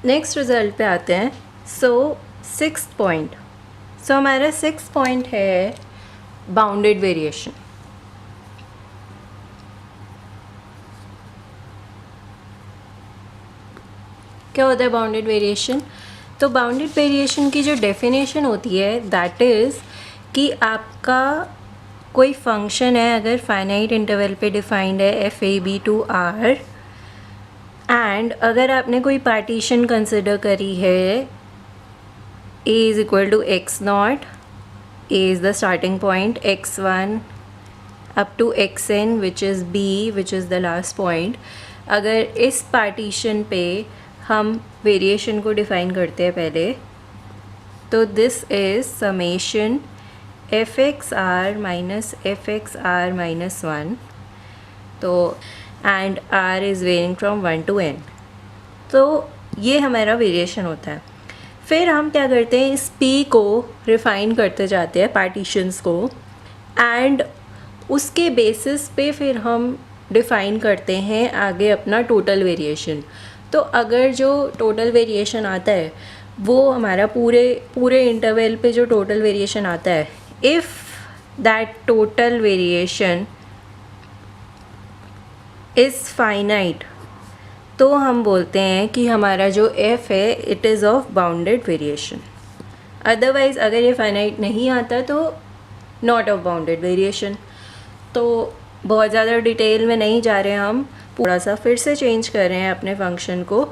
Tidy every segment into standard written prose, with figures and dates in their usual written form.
Next result पे आते हैं। सो 6th पॉइंट, सो हमारा 6th पॉइंट है बाउंडेड वेरिएशन। क्या होता है बाउंडेड वेरिएशन? तो बाउंडेड वेरिएशन की जो डेफिनेशन होती है दैट इज़ कि आपका कोई फंक्शन है, अगर फाइनाइट इंटरवल पे डिफाइंड है f(a)b(2)r, एंड अगर आपने कोई पार्टीशन कंसिडर करी है a is equal to x0, a is the starting point, x1 up to xn which is b which is the last point. अगर इस पार्टीशन पे हम वेरिएशन को डिफ़ाइन करते हैं पहले, तो this is summation f(x)r minus f(x)r minus 1, तो and r is varying from 1 to n। तो ये हमारा वेरिएशन होता है। फिर हम क्या करते हैं, इस p को रिफ़ाइन करते जाते हैं पार्टीशंस को, एंड उसके बेसिस पे फिर हम डिफ़ाइन करते हैं आगे अपना टोटल वेरिएशन। तो अगर जो टोटल वेरिएशन आता है वो हमारा पूरे इंटरवल पे जो टोटल वेरिएशन आता है, if that total variation is finite, तो हम बोलते हैं कि हमारा जो f है it is of bounded variation. Otherwise अगर ये फाइनाइट नहीं आता तो नॉट ऑफ बाउंडेड वेरिएशन। तो बहुत ज़्यादा डिटेल में नहीं जा रहे हैं हम, थोड़ा सा फिर से चेंज कर रहे हैं अपने फंक्शन को।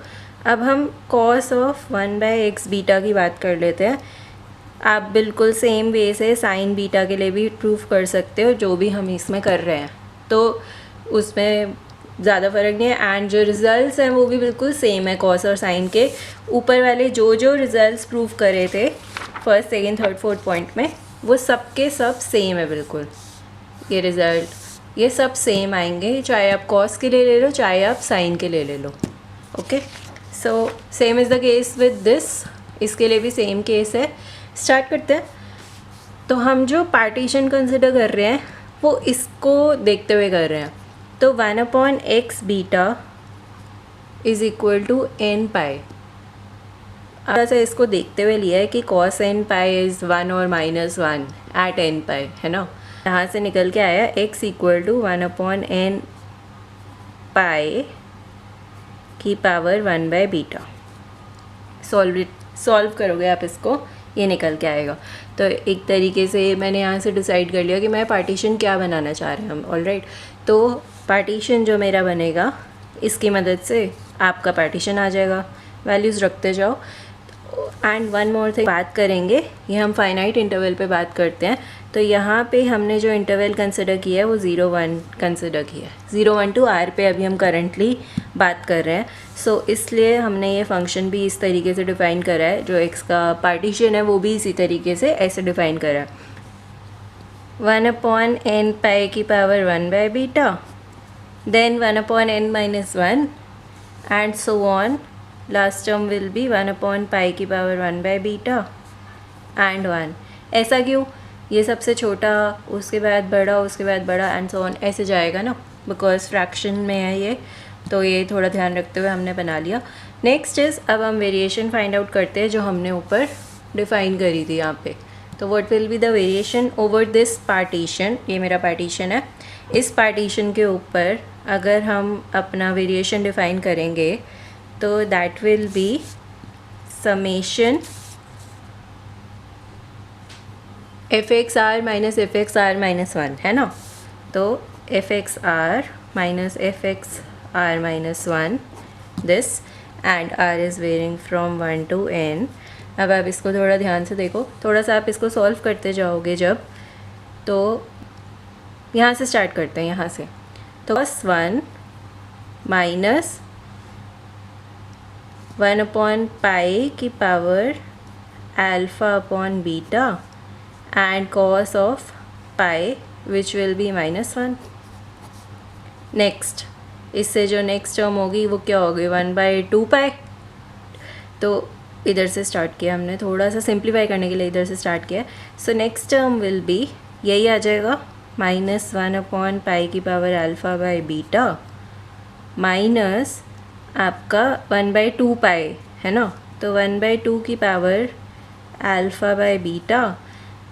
अब हम कॉस ऑफ 1/x बीटा की बात कर लेते हैं। आप बिल्कुल सेम वे से साइन बीटा के लिए भी प्रूफ कर सकते हो, जो भी हम इसमें कर रहे हैं, तो उसमें ज़्यादा फ़र्क नहीं है। एंड जो रिज़ल्ट्स हैं वो भी बिल्कुल सेम है कॉस और साइन के। ऊपर वाले जो रिज़ल्ट्स प्रूफ करे थे first, second, third, fourth point में, वो सब के सब सेम है बिल्कुल। ये रिज़ल्ट ये सब सेम आएंगे, चाहे आप कॉस के लिए ले लो चाहे आप साइन के लिए ले लो। Okay, so same is the case with this, इसके लिए भी सेम केस है। स्टार्ट करते हैं। तो हम जो पार्टीशन कंसिडर कर रहे हैं वो इसको देखते हुए कर रहे हैं। तो 1/x beta is equal to n pi. ऐसा इसको देखते हुए लिया है कि cos n पाई इज़ 1 और -1 एट n पाई, है ना। यहाँ से निकल के आया x equal to 1/n pi की पावर 1/बीटा। सॉल्व करोगे आप इसको, ये निकल के आएगा। तो एक तरीके से मैंने यहाँ से डिसाइड कर लिया कि मैं पार्टीशन क्या बनाना चाह रहे हैं हम। ऑलराइट, तो पार्टीशन जो मेरा बनेगा इसकी मदद से आपका पार्टीशन आ जाएगा। वैल्यूज़ रखते जाओ। एंड वन मोर थिंग बात करेंगे, ये हम फाइनाइट इंटरवल पे बात करते हैं। तो यहाँ पे हमने जो इंटरवल कंसिडर किया है वो 0-1 कंसिडर किया है। 0-1 to r पे अभी हम करंटली बात कर रहे हैं। सो इसलिए हमने ये फंक्शन भी इस तरीके से डिफ़ाइन करा है, जो x का पार्टीशन है वो भी इसी तरीके से ऐसे डिफ़ाइन करा है। 1/n पाई की power 1/बीटा, then 1/n minus 1 and so on. Last term will be 1/pi की पावर 1/बीटा and 1। ऐसा क्यों? ये सबसे छोटा, उसके बाद बड़ा, उसके बाद बड़ा एंड सो ऑन, ऐसे जाएगा ना, बिकॉज फ्रैक्शन में है ये, तो ये थोड़ा ध्यान रखते हुए हमने बना लिया। नेक्स्ट इज़, अब हम वेरिएशन फाइंड आउट करते हैं जो हमने ऊपर डिफ़ाइन करी थी यहाँ पे। तो what will be the variation over this partition, ये मेरा पार्टीशन है। इस पार्टीशन के ऊपर अगर हम अपना वेरिएशन डिफ़ाइन करेंगे तो that will be summation f(x)r minus f(x)r minus 1, है ना। तो f(x)r minus f(x)r minus 1 this, and r is varying from 1 to n। अब आप इसको थोड़ा ध्यान से देखो, थोड़ा सा आप इसको सॉल्व करते जाओगे जब, तो यहाँ से स्टार्ट करते हैं, यहाँ से। तो +1 माइनस 1/पाई की पावर α/बीटा and cos of pi which will be -1। Next, इससे जो नेक्स्ट टर्म होगी वो क्या होगी, 1/2 पाई। तो इधर से स्टार्ट किया हमने, थोड़ा सा सिंप्लीफाई करने के लिए इधर से स्टार्ट किया। So next term will be, यही आ जाएगा, -1/पाई की पावर α/बीटा माइनस आपका 1/2 पाई है ना, तो 1/2 की power alpha by beta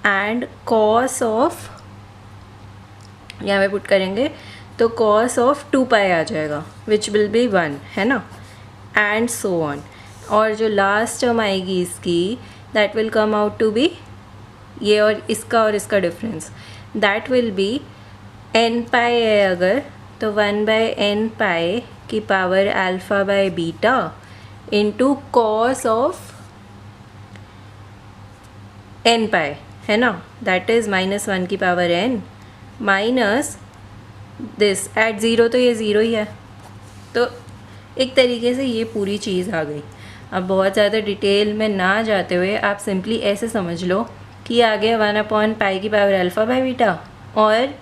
and cos of, यहाँ पे पुट करेंगे तो कॉस ऑफ 2 पाई आ जाएगा विच विल बी 1, है ना, एंड सो ऑन। और जो लास्ट टर्म आएगी इसकी that will come out to be ये और इसका difference, that will be n pi है अगर तो 1/n पाई की power alpha by beta into cos of n pi, है ना, दैट इज़ -1 की power n minus this at zero, तो ये ज़ीरो ही है। तो एक तरीके से ये पूरी चीज़ आ गई। अब बहुत ज़्यादा डिटेल में ना जाते हुए आप सिंपली ऐसे समझ लो कि आ गया 1/पाई की पावर अल्फ़ा बाय बीटा, और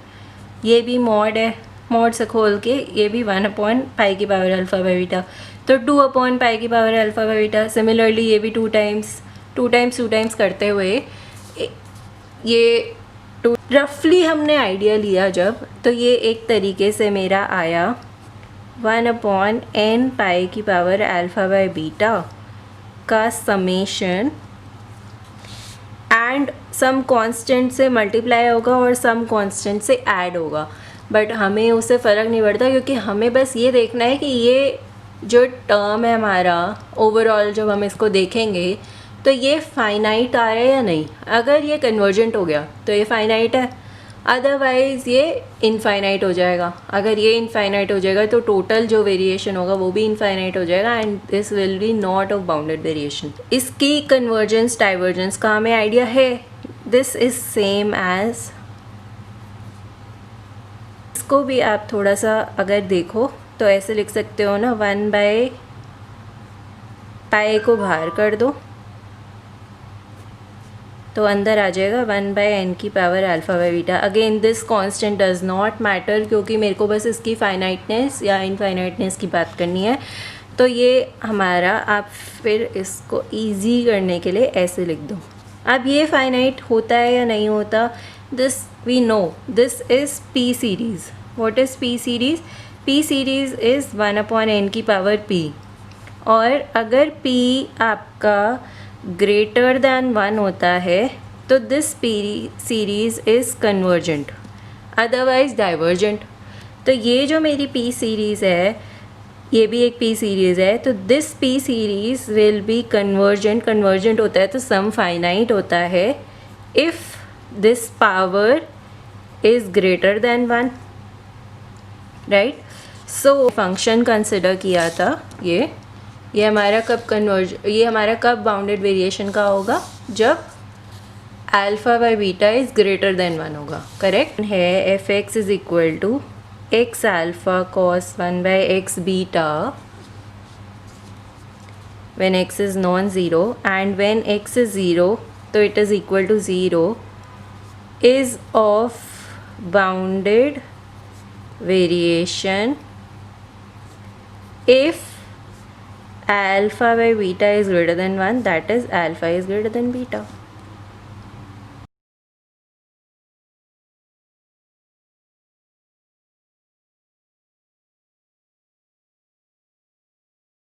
ये भी मॉड है, मॉड से खोल के ये भी 1/पाई की पावर अल्फ़ा बाय बीटा, तो 2/पाई की power alpha by beta. Similarly ये भी टू टाइम्स करते हुए ये रफली हमने आइडिया लिया जब, तो ये एक तरीके से मेरा आया 1/n पाई की पावर अल्फ़ा बाय बीटा का समेशन एंड सम कांस्टेंट से मल्टीप्लाई होगा और सम कांस्टेंट से ऐड होगा, बट हमें उससे फ़र्क नहीं पड़ता क्योंकि हमें बस ये देखना है कि ये जो टर्म है हमारा ओवरऑल जब हम इसको देखेंगे तो ये फाइनाइट आ रहा है या नहीं। अगर ये कन्वर्जेंट हो गया तो ये फाइनाइट है, अदरवाइज़ ये इनफाइनाइट हो जाएगा। अगर ये इनफाइनाइट हो जाएगा तो टोटल जो वेरिएशन होगा वो भी इनफाइनाइट हो जाएगा and this will be not of bounded variation. इसकी कन्वर्जेंस डाइवर्जेंस का हमें आइडिया है, दिस इज सेम एज, इसको भी आप थोड़ा सा अगर देखो तो ऐसे लिख सकते हो ना, 1/पाई को बाहर कर दो तो अंदर आ जाएगा 1/n की power alpha by beta. Again this constant does not matter क्योंकि मेरे को बस इसकी फाइनाइटनेस या इनफाइनाइटनेस की बात करनी है। तो ये हमारा, आप फिर इसको इजी करने के लिए ऐसे लिख दो। अब ये फाइनाइट होता है या नहीं होता, this we know, this is p series. What is p series? p series is 1/n की पावर p, और अगर p आपका ग्रेटर दैन 1 होता है तो this series is convergent, otherwise divergent. तो ये जो मेरी p सीरीज़ है ये भी एक p सीरीज़ है, तो this p series will be convergent. Convergent होता है तो सम फाइनाइट होता है if this power is greater than 1, right. So function consider किया था ये हमारा कब बाउंडेड वेरिएशन का होगा, जब alpha by beta is greater than 1 होगा, करेक्ट है। f(x) is equal to x alpha cos 1/x beta when x is non-zero and when x is 0 तो it is equal to 0 is of bounded variation if alpha by beta is greater than 1, that is alpha is greater than beta.